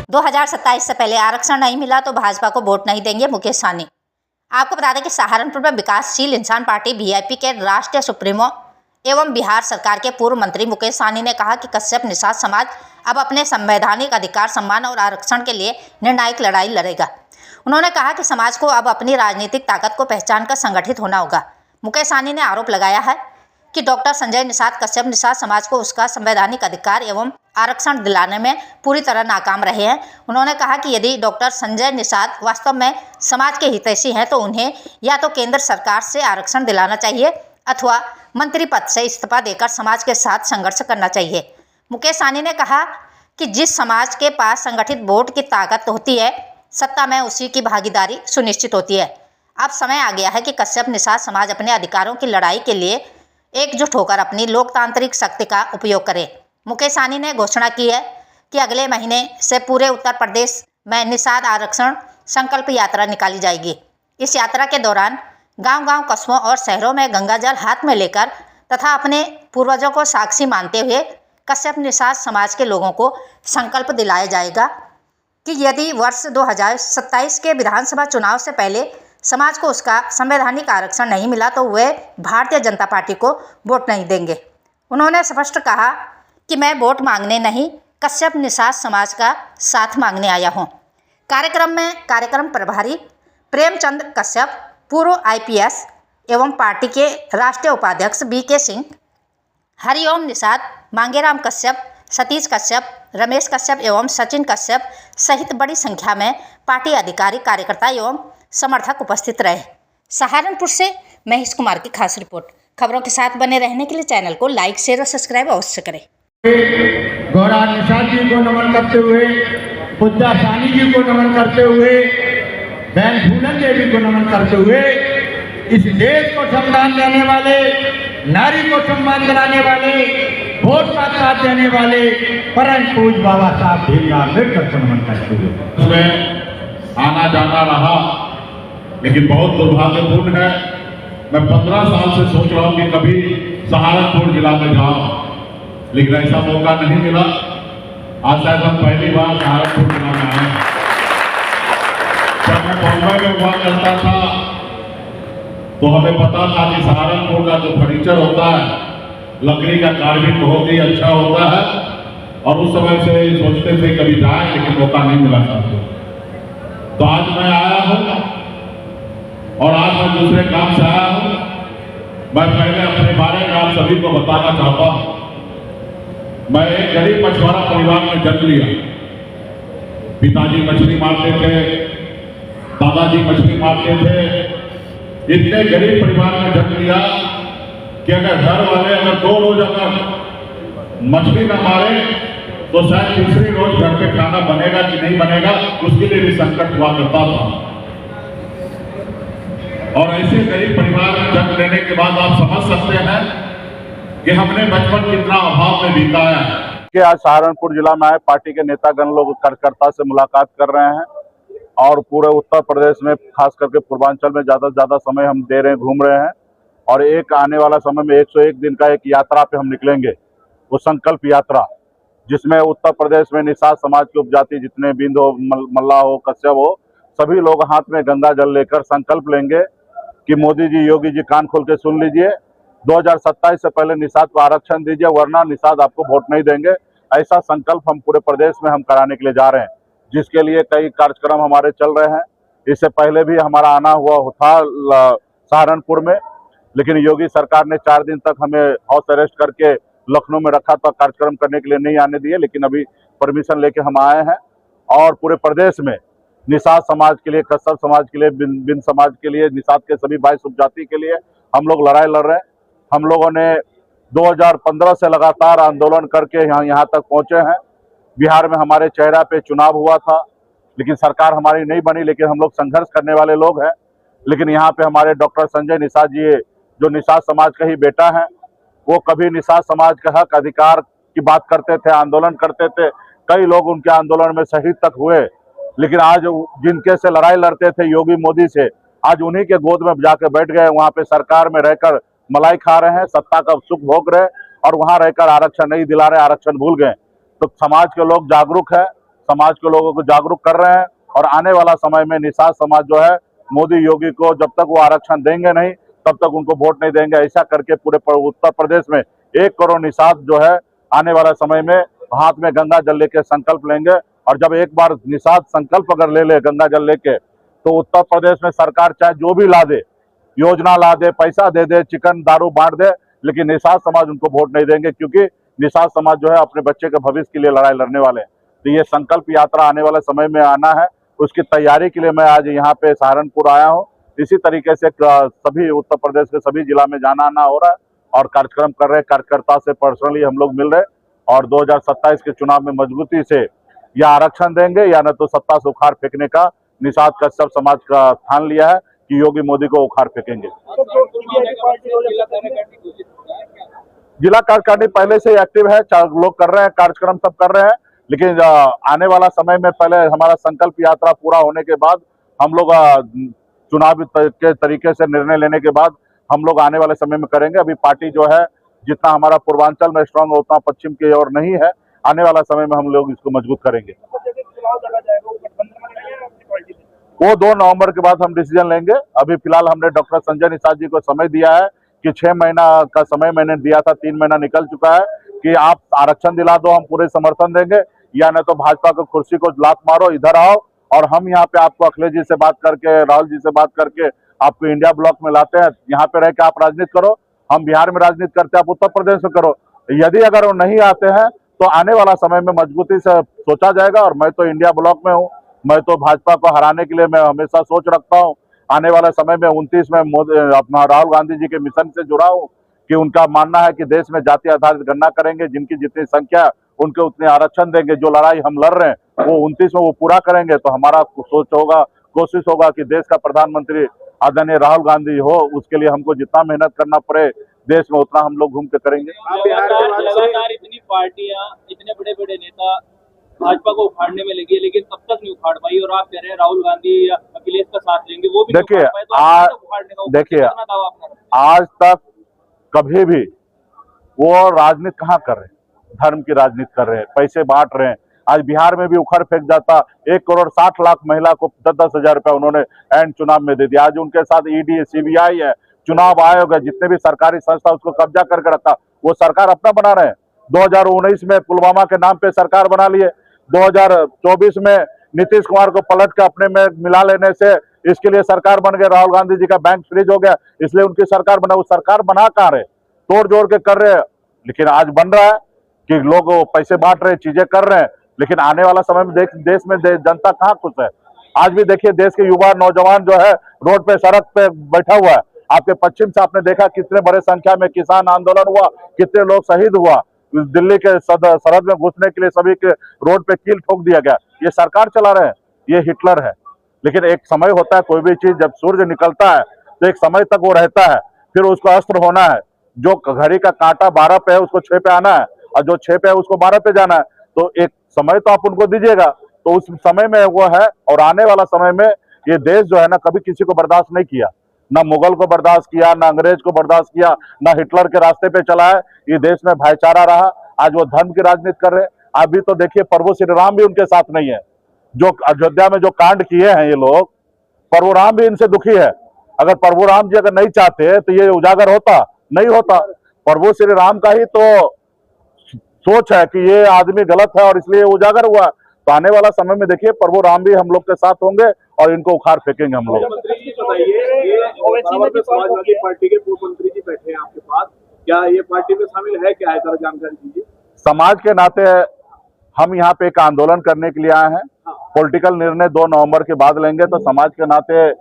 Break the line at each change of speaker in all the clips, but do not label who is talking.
2027 से पहले आरक्षण नहीं मिला तो भाजपा को वोट नहीं देंगे मुकेश सहनी। आपको बता दें कि सहारनपुर में विकासशील इंसान पार्टी वीआईपी के राष्ट्रीय सुप्रीमो एवं बिहार सरकार के पूर्व मंत्री मुकेश सहनी ने कहा कि कश्यप निषाद समाज अब अपने संवैधानिक अधिकार, सम्मान और आरक्षण के लिए निर्णायक लड़ाई लड़ेगा। उन्होंने कहा कि समाज को अब अपनी राजनीतिक ताकत को पहचान कर संगठित होना होगा। मुकेश सहनी ने आरोप लगाया है कि डॉक्टर संजय निषाद कश्यप निषाद समाज को उसका संवैधानिक अधिकार एवं आरक्षण दिलाने में पूरी तरह नाकाम रहे हैं। उन्होंने कहा कि यदि डॉक्टर संजय निषाद वास्तव में समाज के हितैषी हैं तो उन्हें या तो केंद्र सरकार से आरक्षण दिलाना चाहिए अथवा मंत्री पद से इस्तीफा देकर समाज के साथ संघर्ष करना चाहिए। मुकेश सहनी ने कहा कि जिस समाज के पास संगठित वोट की ताकत होती है, सत्ता में उसी की भागीदारी सुनिश्चित होती है। अब समय आ गया है कि कश्यप निषाद समाज अपने अधिकारों की लड़ाई के लिए एकजुट होकर अपनी लोकतांत्रिक शक्ति का उपयोग करे। मुकेश सहनी ने घोषणा की है कि अगले महीने से पूरे उत्तर प्रदेश में निषाद आरक्षण संकल्प यात्रा निकाली जाएगी। इस यात्रा के दौरान गांव-गांव, कस्बों और शहरों में गंगाजल हाथ में लेकर तथा अपने पूर्वजों को साक्षी मानते हुए कश्यप निषाद समाज के लोगों को संकल्प दिलाया जाएगा कि यदि वर्ष 2027 के विधानसभा चुनाव से पहले समाज को उसका संवैधानिक आरक्षण नहीं मिला तो वे भारतीय जनता पार्टी को वोट नहीं देंगे। उन्होंने स्पष्ट कहा कि मैं वोट मांगने नहीं, कश्यप निषाद समाज का साथ मांगने आया हूं। कार्यक्रम में कार्यक्रम प्रभारी प्रेमचंद कश्यप, पूर्व आईपीएस एवं पार्टी के राष्ट्रीय उपाध्यक्ष बीके सिंह, हरिओम निषाद, मांगेराम कश्यप, सतीश कश्यप, रमेश कश्यप एवं सचिन कश्यप सहित बड़ी संख्या में पार्टी अधिकारी, कार्यकर्ता एवं समर्थक उपस्थित रहे। सहारनपुर से महेश कुमार की खास रिपोर्ट। खबरों के साथ बने रहने के लिए चैनल को लाइक, शेयर और सब्सक्राइब अवश्य करें।
गौरा निषाद जी को नमन करते हुए, पूज्या सानी जी को नमन करते हुए, बहन फूलन देवी को नमन करते हुए, इस देश को सम्मान देने वाले, नारी को सम्मान दिलाने वाले, वोट का साथ देने वाले परम पूज्य बाबा साहब भीमराव अम्बेडकर को नमन करते हुए
उसमें आना जाना रहा, लेकिन बहुत दुर्भाग्यपूर्ण है। मैं 15 साल से सोच रहा हूँ कि कभी सहारनपुर जिला में जाऊँ, लेकिन ऐसा मौका नहीं मिला। आज शायद हम पहली बार सहारनपुर जिला में आए। जब मैं बॉम्बे में हुआ करता था तो हमें पता था कि सहारनपुर का जो फर्नीचर होता है, लकड़ी का कार्य भी बहुत ही अच्छा होता है, और उस समय से सोचते थे कभी जाए, लेकिन मौका नहीं मिला था। तो आज मैं आया हूँ और आज मैं दूसरे काम से आया हूँ। मैं पहले अपने बारे में आप सभी को बताना चाहता हूँ। मैं एक गरीब मछुआरा परिवार में जन्म लिया। पिताजी मछली मारते थे, दादाजी मछली मारते थे। इतने गरीब परिवार में जन्म लिया कि अगर घर वाले अगर 2 रोज अगर मछली न मारे तो शायद तीसरी रोज घर पे खाना बनेगा कि नहीं बनेगा, उसके लिए भी संकट हुआ करता था। और ऐसे गरीब परिवार में जन्म लेने के बाद आप समझ सकते हैं कि हमने बचपन कितना अभाव में बिताया है।
कि आज सहारनपुर जिला में आए पार्टी के नेतागण लोग कार्यकर्ता से मुलाकात कर रहे हैं और पूरे उत्तर प्रदेश में, खास करके पूर्वांचल में ज़्यादा से ज़्यादा समय हम दे रहे हैं, घूम रहे हैं। और एक आने वाला समय में 101 दिन का एक यात्रा पे हम निकलेंगे, वो संकल्प यात्रा, जिसमें उत्तर प्रदेश में निषाद समाज की उपजाति जितने बिंद हो, मल्ला हो, कश्यप हो, सभी लोग हाथ में गंगा जल लेकर संकल्प लेंगे कि मोदी जी, योगी जी, कान खोल के सुन लीजिए, 2027 से पहले निषाद को आरक्षण दीजिए, वरना निषाद आपको वोट नहीं देंगे। ऐसा संकल्प हम पूरे प्रदेश में हम कराने के लिए जा रहे हैं, जिसके लिए कई कार्यक्रम हमारे चल रहे हैं। इससे पहले भी हमारा आना हुआ था सहारनपुर में, लेकिन योगी सरकार ने 4 दिन तक हमें हाउस अरेस्ट करके लखनऊ में रखा था, कार्यक्रम करने के लिए नहीं आने दिए। लेकिन अभी परमिशन लेके हम आए हैं और पूरे प्रदेश में निषाद समाज के लिए, कश्यप समाज के लिए, बिंद समाज के लिए, निषाद के सभी 22 उपजाति के लिए हम लोग लड़ाई लड़ रहे हैं। हम लोगों ने 2015 से लगातार आंदोलन करके यहाँ तक पहुँचे हैं। बिहार में हमारे चेहरा पे चुनाव हुआ था, लेकिन सरकार हमारी नहीं बनी, लेकिन हम लोग संघर्ष करने वाले लोग हैं। लेकिन यहाँ पे हमारे डॉक्टर संजय निषाद जी, जो निषाद समाज का ही बेटा है, वो कभी निषाद समाज का हक अधिकार की बात करते थे, आंदोलन करते थे। कई लोग उनके आंदोलन में शहीद तक हुए, लेकिन आज जिनके से लड़ाई लड़ते थे योगी मोदी से, आज उन्हीं के गोद में जाके बैठ गए। वहाँ पे सरकार में रहकर मलाई खा रहे हैं, सत्ता का सुख भोग रहे, और वहाँ रहकर आरक्षण नहीं दिला रहे, आरक्षण भूल गए। तो समाज के लोग जागरूक है, समाज के लोगों को जागरूक कर रहे हैं। और आने वाला समय में निषाद समाज जो है मोदी योगी को जब तक वो आरक्षण देंगे नहीं तब तक उनको वोट नहीं देंगे। ऐसा करके पूरे उत्तर प्रदेश में 1 करोड़ निषाद जो है आने वाला समय में हाथ में गंगा जल लेके संकल्प लेंगे। और जब एक बार निषाद संकल्प अगर ले ले गंगा जल लेके, तो उत्तर प्रदेश में सरकार चाहे जो भी ला दे, योजना ला दे, पैसा दे दे, चिकन दारू बांट दे, लेकिन निषाद समाज उनको वोट नहीं देंगे, क्योंकि निषाद समाज जो है अपने बच्चे के भविष्य के लिए लड़ाई लड़ने वाले हैं। तो ये संकल्प यात्रा आने वाले समय में आना है, उसकी तैयारी के लिए मैं आज यहाँ पे सहारनपुर आया हूँ। इसी तरीके से सभी उत्तर प्रदेश के सभी जिला में जाना आना हो रहा है और कार्यक्रम कर रहे हैं। कार्यकर्ता से पर्सनली हम लोग मिल रहे हैं और 2027 के चुनाव में मजबूती से या आरक्षण देंगे या न तो सत्ता से उखाड़ फेंकने का निषाद कश्यप समाज का ठान लिया है कि योगी मोदी को उखाड़ फेंकेंगे। जिला कार्यकारिणी पहले से एक्टिव है, लोग कर रहे हैं, कार्यक्रम सब कर रहे हैं, लेकिन आने वाला समय में पहले हमारा संकल्प यात्रा पूरा होने के बाद हम लोग चुनाव के तरीके से निर्णय लेने के बाद हम लोग आने वाले समय में करेंगे। अभी पार्टी जो है जितना हमारा पूर्वांचल में स्ट्रांग है उतना पश्चिम की ओर नहीं है। आने वाला समय में हम लोग इसको मजबूत करेंगे। वो 2 नवंबर के बाद हम डिसीजन लेंगे। अभी फिलहाल हमने डॉक्टर संजय निषाद जी को समय दिया है कि 6 महीना का समय मैंने दिया था, 3 महीना निकल चुका है, कि आप आरक्षण दिला दो, हम पूरे समर्थन देंगे, या न तो भाजपा को कुर्सी को लात मारो, इधर आओ और हम यहाँ पे आपको अखिलेश जी से बात करके, राहुल जी से बात करके आपको इंडिया ब्लॉक में लाते हैं। यहाँ पे रह के आप राजनीति करो, हम बिहार में राजनीति करते हैं, आप उत्तर प्रदेश में करो। यदि अगर वो नहीं आते हैं तो आने वाला समय में मजबूती से सोचा जाएगा। और मैं तो इंडिया ब्लॉक में हूँ, मैं तो भाजपा को हराने के लिए मैं हमेशा सोच रखता हूँ। आने वाले समय में 29 में अपना राहुल गांधी जी के मिशन से जुड़ा हूँ कि उनका मानना है कि देश में जाति आधारित गणना करेंगे, जिनकी जितनी संख्या उनके उतने आरक्षण देंगे। जो लड़ाई हम लड़ रहे हैं वो 29 में वो पूरा करेंगे। तो हमारा सोच होगा, कोशिश होगा कि देश का प्रधानमंत्री आदरणीय राहुल गांधी हो, उसके लिए हमको जितना मेहनत करना पड़े देश में उतना हम लोग घूम के करेंगे।
लगातार इतनी पार्टियां, इतने बड़े बड़े नेता भाजपा को उखाड़ने में लगी है, लेकिन तब तक नहीं उखाड़ पाई। और आप कह रहे हैं राहुल गांधी या अखिलेश का साथ लेंगे, वो भी
देखिए आज तक कभी भी वो राजनीति कहाँ कर रहे हैं, धर्म की राजनीति कर रहे हैं, पैसे बांट रहे हैं। आज बिहार में भी उखड़ फेंक जाता, 1 करोड़ 60 लाख महिला को 10-10 हजार रुपया उन्होंने एंड चुनाव में दे दिया। आज उनके साथ ईडी, सीबीआई है, चुनाव आयोग है, जितने भी सरकारी संस्था उसको कब्जा करके रखा। वो सरकार अपना बना रहे हैं। 2019 में पुलवामा के नाम पे सरकार बना लिए, 2024 में नीतीश कुमार को पलट के अपने में मिला लेने से इसके लिए सरकार बन गए। राहुल गांधी जी का बैंक फ्रीज हो गया, इसलिए उनकी सरकार बना। वो सरकार बना कहाँ रहे, तोड़ जोड़ के कर रहे हैं। लेकिन आज बन रहा है कि लोग पैसे बांट रहे, चीजें कर रहे हैं, लेकिन आने वाला समय में देश में जनता कहाँ खुश है। आज भी देखिए देश के युवा नौजवान जो है रोड पे, सड़क पे बैठा हुआ है। आपके पश्चिम से आपने देखा कितने बड़े संख्या में किसान आंदोलन हुआ, कितने लोग शहीद हुआ। दिल्ली के सरहद में घुसने के लिए सभी के रोड पे कील ठोक दिया गया। ये सरकार चला रहे हैं, ये हिटलर है। लेकिन एक समय होता है, कोई भी चीज जब सूर्य निकलता है तो एक समय तक वो रहता है, फिर उसको अस्त्र होना है। जो घड़ी का कांटा 12 पे है उसको 6 पे आना है, और जो 6 पे है उसको 12 पे जाना है। तो एक समय तो आप उनको दीजिएगा, तो उस समय में वो है। और आने वाला समय में ये देश जो है ना, कभी किसी को बर्दाश्त नहीं किया, ना मुगल को बर्दाश्त किया, ना अंग्रेज को बर्दाश्त किया, ना हिटलर के रास्ते पे चला है। ये देश में भाईचारा रहा। आज वो धर्म की राजनीति कर रहे हैं। अभी तो देखिए प्रभु श्री राम भी उनके साथ नहीं है। जो अयोध्या में जो कांड किए हैं ये लोग, प्रभु राम भी इनसे दुखी है। अगर प्रभु राम जी अगर नहीं चाहते तो ये उजागर होता नहीं होता। प्रभु श्री राम का ही तो सोच है कि ये आदमी गलत है और इसलिए उजागर हुआ। तो आने वाला समय में देखिए प्रभु राम भी हम लोग के साथ होंगे और इनको उखाड़ फेंकेंगे हम लोग।
समाजवादी पार्टी के पूर्व मंत्री जी बैठे हैं आपके पास, क्या ये पार्टी में शामिल है, क्या है, जरा जानकारी दीजिए।
समाज के नाते हम यहाँ पे एक आंदोलन करने के लिए आए हैं। पॉलिटिकल निर्णय 2 नवंबर के बाद लेंगे। तो समाज के नाते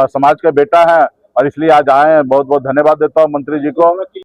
समाज का बेटा है और इसलिए आज आए हैं। बहुत बहुत धन्यवाद देता हूँ मंत्री जी को।